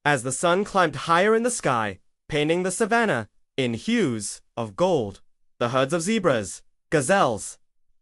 as the sun climbed higher in the sky, painting the savannah in hues of gold. The herds of zebras, gazelles,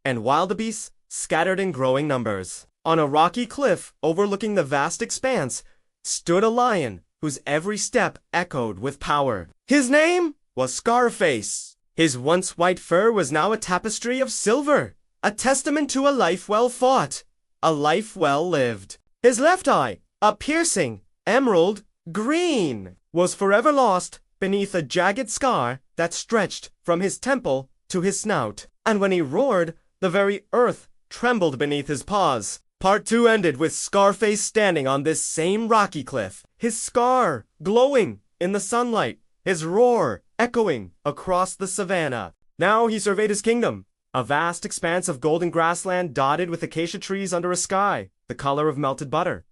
and wildebeests scattered in growing numbers. On a rocky cliff overlooking the vast expanse stood a lion whose every step echoed with power. His name was Scarface. His once white fur was now a tapestry of silver, a testament to a life well fought, a life well lived. His left eye, a piercing emerald green, was forever lost beneath a jagged scar that stretched from his temple to his snout, and when he roared, the very earth trembled beneath his paws. Part 2 ended with Scarface standing on this same rocky cliff, his scar glowing in the sunlight, his roar echoing across the savannah. Now he surveyed his kingdom, a vast expanse of golden grassland dotted with acacia trees under a sky the color of melted butter.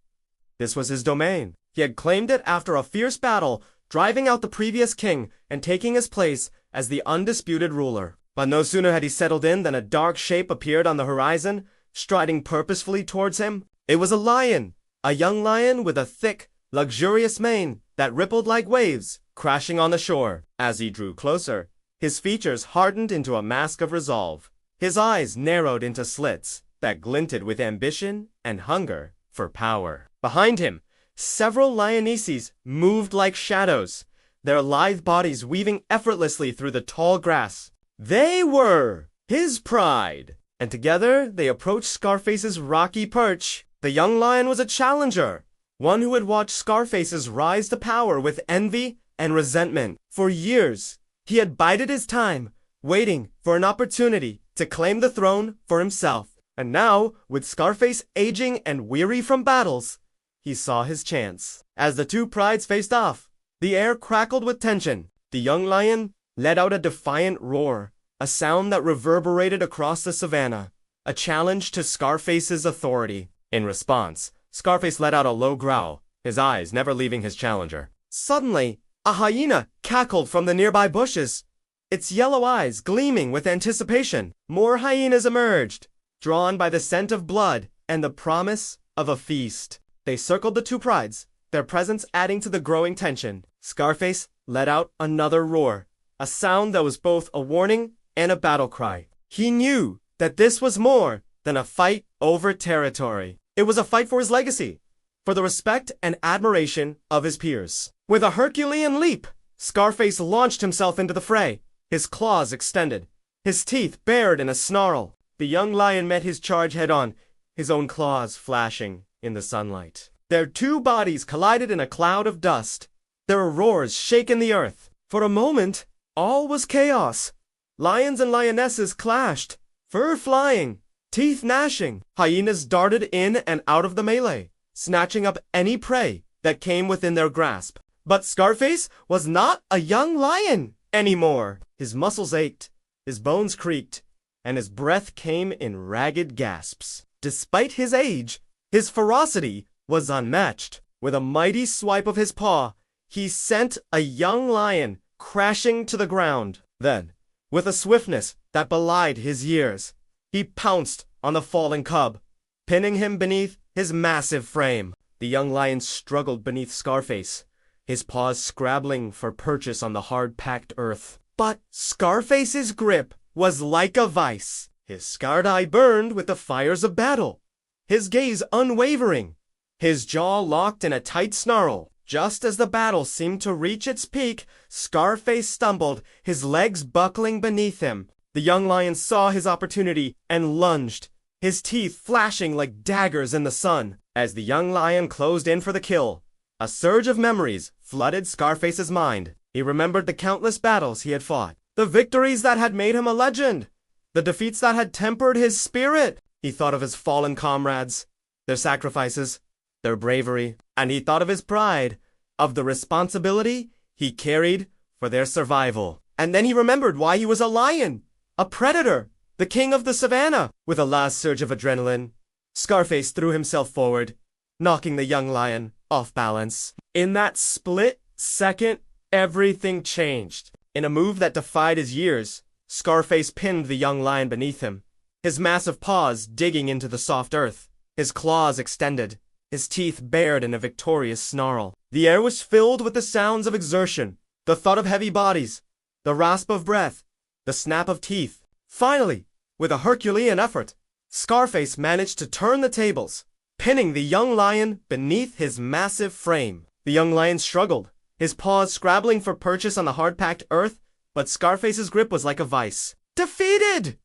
This was his domain. He had claimed it after a fierce battle, driving out the previous king and taking his place as the undisputed ruler. But no sooner had he settled in than a dark shape appeared on the horizon, striding purposefully towards him. It was a lion, a young lion with a thick, luxurious mane that rippled like waves crashing on the shore. As he drew closer, his features hardened into a mask of resolve. His eyes narrowed into slits that glinted with ambition and hunger for power. Behind him, several lionesses moved like shadows, their lithe bodies weaving effortlessly through the tall grass. They were his pride, and together they approached Scarface's rocky perch. The young lion was a challenger, one who had watched Scarface's rise to power with envy and resentment. For years, he had bided his time, waiting for an opportunity to claim the throne for himself. And now, with Scarface aging and weary from battles, he saw his chance. As the two prides faced off, the air crackled with tension. The young lion let out a defiant roar, a sound that reverberated across the savannah, a challenge to Scarface's authority. In response, Scarface let out a low growl, his eyes never leaving his challenger. Suddenly, a hyena cackled from the nearby bushes, its yellow eyes gleaming with anticipation. More hyenas emerged, drawn by the scent of blood and the promise of a feast. They circled the two prides, their presence adding to the growing tension. Scarface let out another roar, a sound that was both a warning and a battle cry. He knew that this was more than a fight over territory. It was a fight for his legacy, for the respect and admiration of his peers. With a Herculean leap, Scarface launched himself into the fray, his claws extended, his teeth bared in a snarl. The young lion met his charge head-on, his own claws flashing in the sunlight. Their two bodies collided in a cloud of dust, their roars shaking the earth. For a moment, all was chaos. Lions and lionesses clashed, fur flying, teeth gnashing. Hyenas darted in and out of the melee, snatching up any prey that came within their grasp. But Scarface was not a young lion anymore. His muscles ached, his bones creaked, and his breath came in ragged gasps. Despite his age, his ferocity was unmatched. With a mighty swipe of his paw, he sent a young lion crashing to the ground. Then, with a swiftness that belied his years, he pounced on the fallen cub, pinning him beneath his massive frame. The young lion struggled beneath Scarface, his paws scrabbling for purchase on the hard-packed earth. But Scarface's grip was like a vice. His scarred eye burned with the fires of battle, his gaze unwavering, his jaw locked in a tight snarl. Just as the battle seemed to reach its peak, Scarface stumbled, his legs buckling beneath him. The young lion saw his opportunity and lunged, his teeth flashing like daggers in the sun. As the young lion closed in for the kill, a surge of memories flooded Scarface's mind. He remembered the countless battles he had fought, the victories that had made him a legend, the defeats that had tempered his spirit. He thought of his fallen comrades, their sacrifices, their bravery, and he thought of his pride, of the responsibility he carried for their survival. And then he remembered why he was a lion, a predator, the king of the savannah. With a last surge of adrenaline, Scarface threw himself forward, knocking the young lion off balance. In that split second, everything changed. In a move that defied his years, Scarface pinned the young lion beneath him, his massive paws digging into the soft earth, his claws extended, his teeth bared in a victorious snarl. The air was filled with the sounds of exertion, the thud of heavy bodies, the rasp of breath, the snap of teeth. Finally, with a Herculean effort, Scarface managed to turn the tables, pinning the young lion beneath his massive frame. The young lion struggled, his paws scrabbling for purchase on the hard-packed earth, but Scarface's grip was like a vice. Defeated!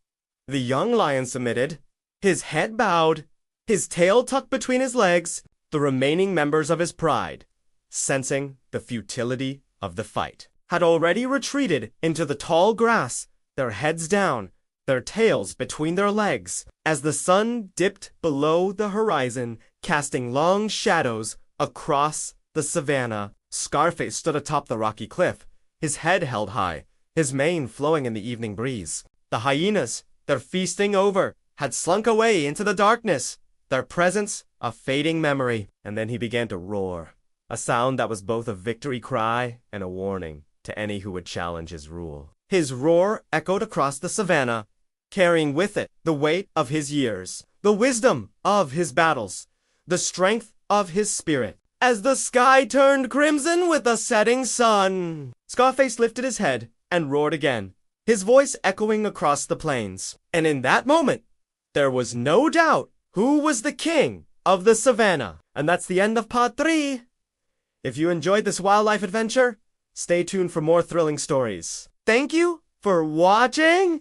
The young lion submitted, his head bowed, his tail tucked between his legs. The remaining members of his pride, sensing the futility of the fight, had already retreated into the tall grass, their heads down, their tails between their legs, as the sun dipped below the horizon, casting long shadows across the savannah. Scarface stood atop the rocky cliff, his head held high, his mane flowing in the evening breeze. The hyenas, their feasting over, had slunk away into the darkness, their presence a fading memory. And then he began to roar, a sound that was both a victory cry and a warning to any who would challenge his rule. His roar echoed across the savannah, carrying with it the weight of his years, the wisdom of his battles, the strength of his spirit. As the sky turned crimson with the setting sun, Scarface lifted his head and roared again, his voice echoing across the plains. And in that moment, there was no doubt who was the king of the savannah. And that's the end of part 3. If you enjoyed this wildlife adventure, stay tuned for more thrilling stories. Thank you for watching.